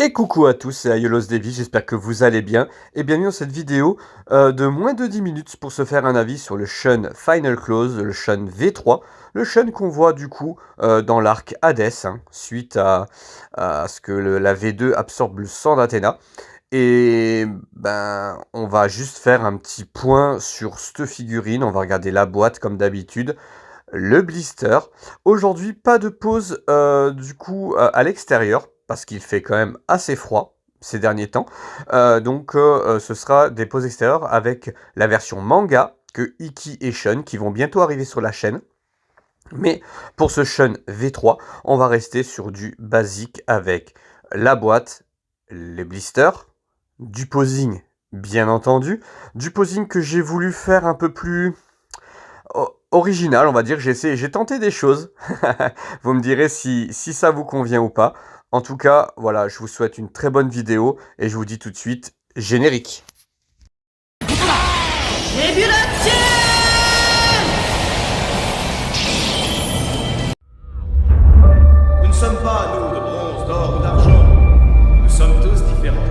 Et coucou à tous, c'est Ayolos Davy, j'espère que vous allez bien et bienvenue dans cette vidéo de moins de 10 minutes pour se faire un avis sur le Shun Final Close, le Shun V3, le Shun qu'on voit du coup dans l'arc Hades, suite à ce que la V2 absorbe le sang d'Athéna. Et ben on va juste faire un petit point sur cette figurine, on va regarder la boîte comme d'habitude, le blister. Aujourd'hui, pas de pause du coup à l'extérieur parce qu'il fait quand même assez froid ces derniers temps. Donc ce sera des pauses extérieures avec la version manga que Iki et Shun qui vont bientôt arriver sur la chaîne. Mais pour ce Shun V3, on va rester sur du basique avec la boîte, les blisters, du posing bien entendu, du posing que j'ai voulu faire un peu plus original, on va dire. J'ai tenté des choses. Vous me direz si ça vous convient ou pas. En tout cas, voilà, je vous souhaite une très bonne vidéo et je vous dis tout de suite, générique. Nous ne sommes pas, nous, de bronze, d'or ou d'argent. Nous sommes tous différents.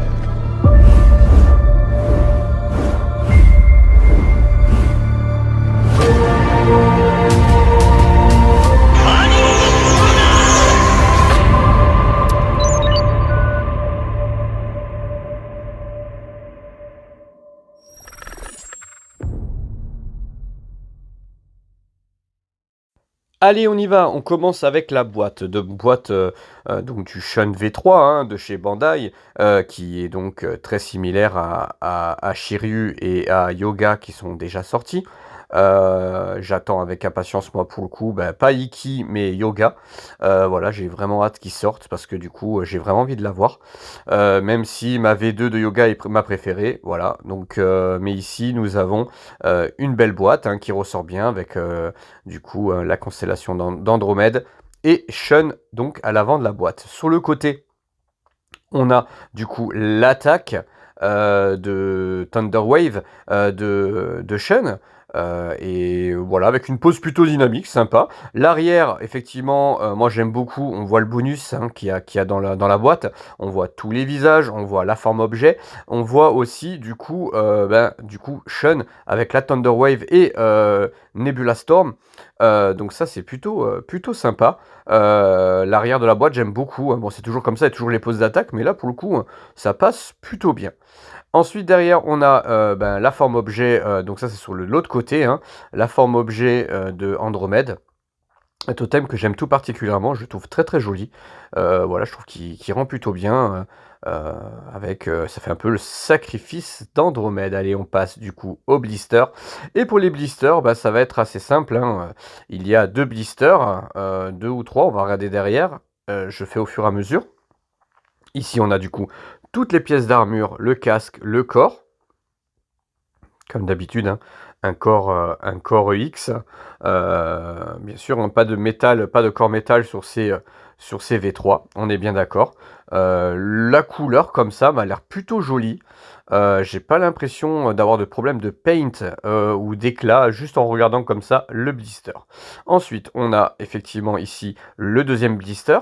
Allez, on y va. On commence avec la boîte donc du Shun V3 de chez Bandai, qui est donc très similaire à Shiryu et à Yoga qui sont déjà sortis. J'attends avec impatience, moi, pour le coup, pas Iki, mais Yoga. Voilà, j'ai vraiment hâte qu'ils sortent parce que du coup, j'ai vraiment envie de l'avoir. Même si ma V2 de Yoga est ma préférée, voilà. Donc, mais ici, nous avons une belle boîte qui ressort bien avec du coup la constellation d'Andromède et Shun donc à l'avant de la boîte. Sur le côté, on a du coup l'attaque de Thunder Wave de Shun. Et voilà, avec une pose plutôt dynamique, sympa. L'arrière, effectivement, moi j'aime beaucoup. On voit le bonus qu'il y a dans la boîte. On voit tous les visages, on voit la forme objet. On voit aussi, du coup Shun avec la Thunder Wave et Nebula Storm. Donc ça, c'est plutôt sympa. L'arrière de la boîte, j'aime beaucoup. Bon, c'est toujours comme ça, il y a toujours les poses d'attaque, mais là, pour le coup, ça passe plutôt bien. Ensuite, derrière, on a la forme objet, donc ça c'est sur l'autre côté, la forme objet de Andromède. Un totem que j'aime tout particulièrement, je le trouve très très joli. Voilà, je trouve qu'il rend plutôt bien. Ça fait un peu le sacrifice d'Andromède. Allez, on passe du coup au blister. Et pour les blisters, ça va être assez simple. Il y a deux blisters, deux ou trois, on va regarder derrière. Je fais au fur et à mesure. Ici, on a du coup toutes les pièces d'armure, le casque, le corps. Comme d'habitude, un corps X. Bien sûr, pas de métal, pas de corps métal sur ces V3, on est bien d'accord. La couleur, comme ça, m'a l'air plutôt jolie. J'ai pas l'impression d'avoir de problème de paint ou d'éclat, juste en regardant comme ça le blister. Ensuite, on a effectivement ici le deuxième blister,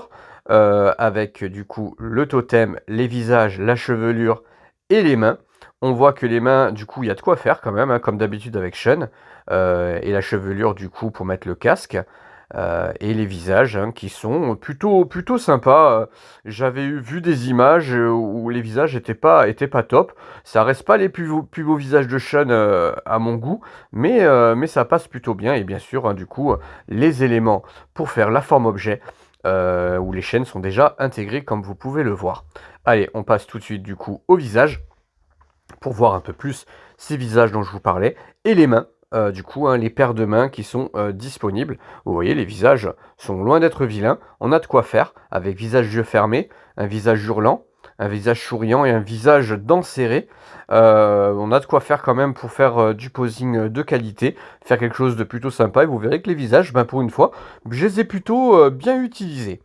avec du coup le totem, les visages, la chevelure et les mains. On voit que les mains, du coup, il y a de quoi faire quand même, comme d'habitude avec Shun. Et la chevelure, du coup, pour mettre le casque. Et les visages qui sont plutôt sympas. J'avais vu des images où les visages étaient pas top. Ça reste pas les plus beaux visages de Shun à mon goût, mais ça passe plutôt bien. Et bien sûr, du coup, les éléments pour faire la forme objet, où les chaînes sont déjà intégrées, comme vous pouvez le voir. Allez, on passe tout de suite, du coup, au visage pour voir un peu plus ces visages dont je vous parlais, et les mains, du coup, les paires de mains qui sont disponibles. Vous voyez, les visages sont loin d'être vilains, on a de quoi faire, avec visage yeux fermés, un visage hurlant, un visage souriant et un visage dents serrées. On a de quoi faire quand même pour faire du posing de qualité, faire quelque chose de plutôt sympa, et vous verrez que les visages, pour une fois, je les ai plutôt bien utilisés.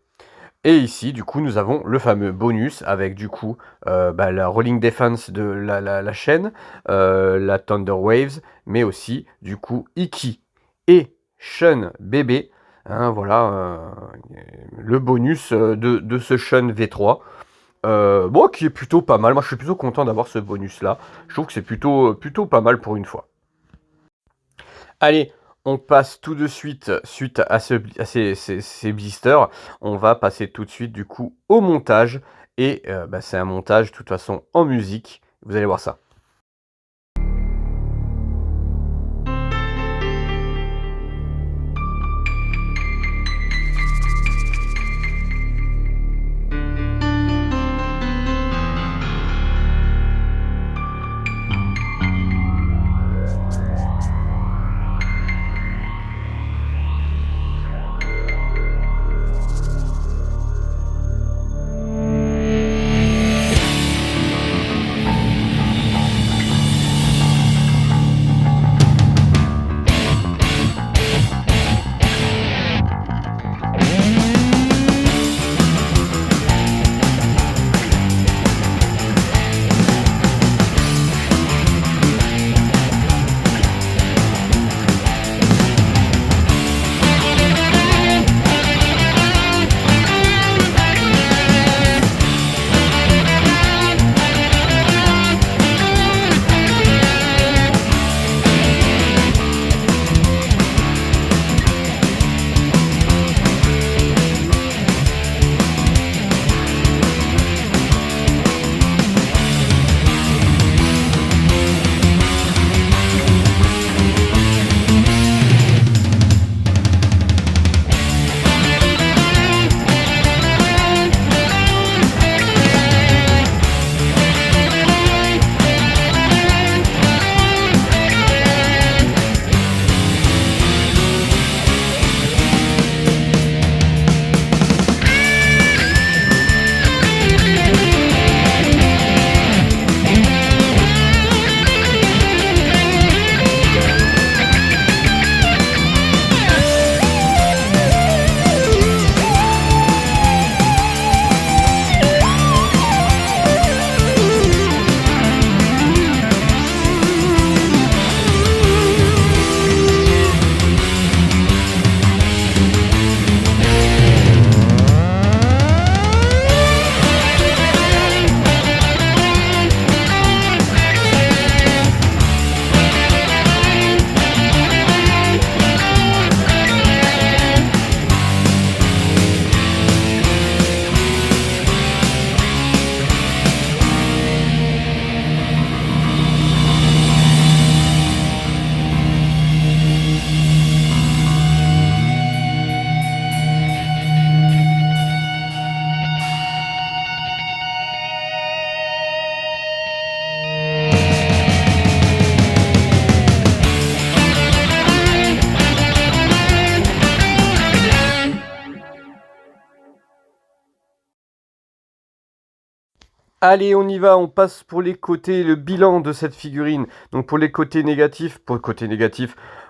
Et ici, du coup, nous avons le fameux bonus avec, du coup, la Rolling Defense de la chaîne, la Thunder Waves, mais aussi, du coup, Iki et Shun bébé. Voilà, le bonus de ce Shun V3. bon, qui est plutôt pas mal. Moi, je suis plutôt content d'avoir ce bonus-là. Je trouve que c'est plutôt pas mal pour une fois. Allez, on passe tout de suite, suite à ces blisters, on va passer tout de suite, du coup, au montage et bah, c'est un montage, de toute façon, en musique. Vous allez voir ça. Allez, on y va, on passe pour les côtés, le bilan de cette figurine. Donc pour les côtés négatifs,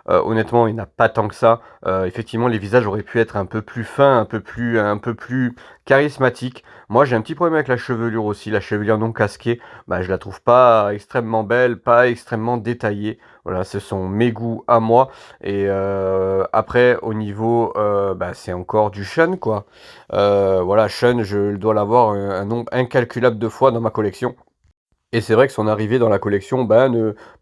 honnêtement, il n'y en a pas tant que ça. Effectivement, les visages auraient pu être un peu plus fins, un peu plus charismatiques. Moi, j'ai un petit problème avec la chevelure aussi. La chevelure non casquée, bah, je la trouve pas extrêmement belle, pas extrêmement détaillée. Voilà, ce sont mes goûts à moi. Et après, au niveau, bah, c'est encore du Shun, quoi. Voilà, Shun, je dois l'avoir un nombre incalculable de fois dans ma collection. Et c'est vrai que son arrivée dans la collection, bah,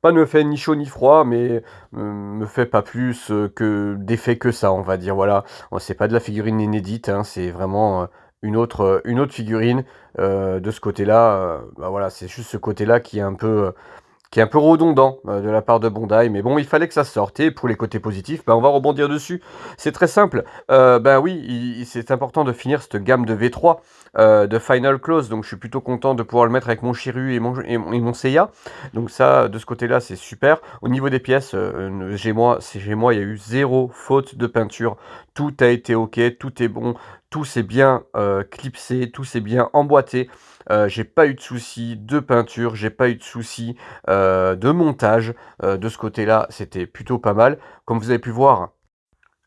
pas ne fait ni chaud ni froid, mais me fait pas plus d'effet que ça, on va dire. Voilà, c'est pas de la figurine inédite, hein, c'est vraiment une autre figurine. De ce côté-là, bah voilà, c'est juste ce côté-là qui est un peu redondant de la part de Bandai, mais bon, il fallait que ça sorte. Et pour les côtés positifs, bah, on va rebondir dessus. C'est très simple. Ben oui, c'est important de finir cette gamme de V3 de Final Close, donc je suis plutôt content de pouvoir le mettre avec mon Shiryu et mon Seiya. Donc ça, de ce côté-là, c'est super. Au niveau des pièces, chez moi, il y a eu zéro faute de peinture. Tout a été ok, tout est bon, tout s'est bien clipsé, tout s'est bien emboîté. J'ai pas eu de soucis de peinture, j'ai pas eu de soucis de montage. De ce côté-là, c'était plutôt pas mal. Comme vous avez pu voir,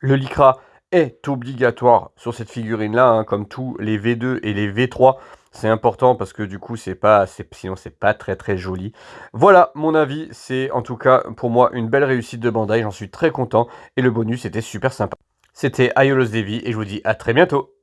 le Lycra est obligatoire sur cette figurine-là, hein, comme tous les V2 et les V3. C'est important parce que du coup, sinon c'est pas très très joli. Voilà, mon avis, c'est en tout cas pour moi une belle réussite de Bandai. J'en suis très content et le bonus était super sympa. C'était Aiolos Devi et je vous dis à très bientôt.